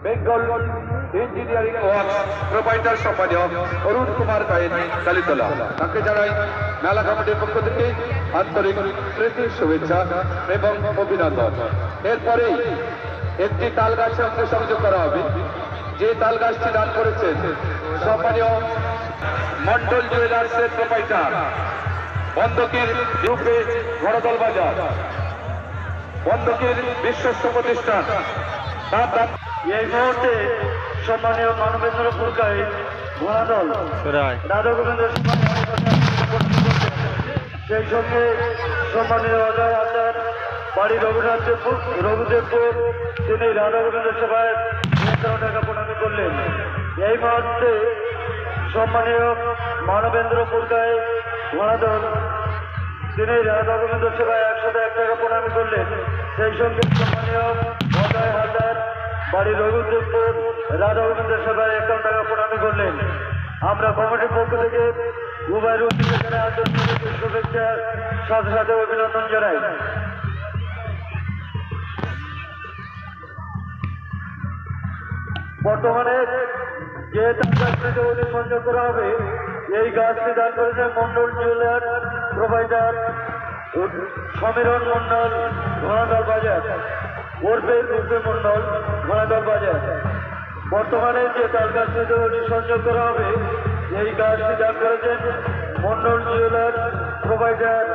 Bengal engineering works proprietor সম্মানীয় অরুণ কুমার কায়েন কালীতলা, তাকে জানাই মেলা কমিটির পক্ষ থেকে আন্তরিক প্রীতি শুভেচ্ছা এবং অভিনন্দন। এরপরেই একটি তাল গাছে অঙ্গ সংযোগ করা হবে। যে তাল গাছটি দান করেছেন সম্মানীয় মন্ডল জুয়েলার্সের প্রোপাইটার বন্ধকির রূপে ঘোড়াদল বাজার, বন্ধকির বিশ্বস্ত প্রতিষ্ঠান। এই মুহূর্তে সম্মানীয় মানবেন্দ্র পুরকাই ঘোড়াদল রাধা গোবিন্দ সেই সঙ্গে সম্মানীয় অজয় হালদার বাড়ি রঘুদেবপুর তিনি রাধা গোবিন্দ সভায় ৫০ টাকা প্রণামী করলেন। এই মুহূর্তে সম্মানীয় মানবেন্দ্র পুরকাই ঘোড়াদল তিনি রাধা গোবিন্দ সভায় ১০১ টাকা প্রণামী করলেন। সেই সঙ্গে সম্মানীয় অজয় হালদার বাড়ি রঘুদেবপুর রাধা গোবিন্দ সভায় ৫১ টাকা প্রণামী করলেন। আমরা কমিটির পক্ষ থেকে উভয়ের উদ্যোগে আন্তরিক শুভেচ্ছার সাথে সাথে অভিনন্দন জানাই। বর্তমানে যে গাছটিতে সংযোগ করা হবে এই গাছটি দান করেছে মন্ডল জুয়েলার প্রোভাইডার সমীরণ মন্ডল ঘোড়াদল বাজার ওরফে মন্ডল ঘোড়াদল বাজার। বর্তমানে যে তাল গাছটিতে সংযোগ করা হবে এই গাছটি দান করেছেন মন্ডল জুয়েলার প্রোভাইডার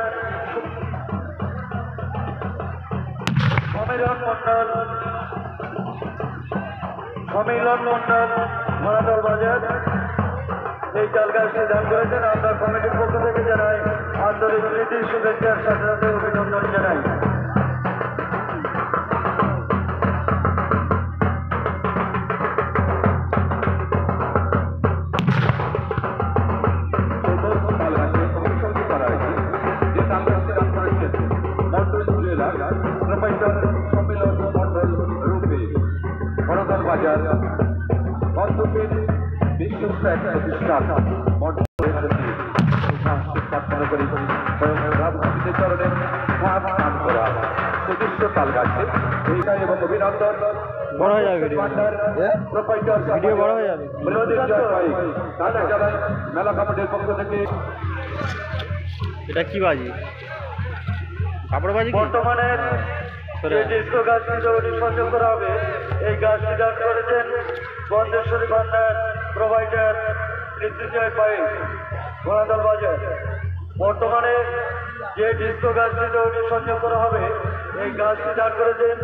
সমীরণ মন্ডল ঘোড়াদল বাজার। এই তাল গাছটি দান করেছেন। আমরা কমিটির পক্ষ থেকে জানাই আন্তরিক প্রীতি শুভেচ্ছার সাথে সাথে অভিনন্দন জানাই। বন্ধুকের বিশ্বস্ত এক প্রতিষ্ঠান প্রার্থনা করি রাজনীতির চরণে স্নান করা সুদৃশ্য তাল গাছে এইটা এবং অভিনন্দন বড় হয়ে যাবে ভিডিও বড় হয়ে যাবে। তাদের জানাই মেলা কমিটির পক্ষ থেকে। এটা কি বাজি? কাপড় বাজি? বর্তমানে যে ডিস্কো গাছটি সংযোগ করা হবে এই গাছটি দান করেছেন বন্দেশ্বরী ভান্ডার প্রোভাইডার মৃত্যুঞ্জয় পাই ঘোড়াদল বাজার। বর্তমানে যে ডিস্কো গাছটি সংযোগ করা হবে এই গাছটি দান করেছেন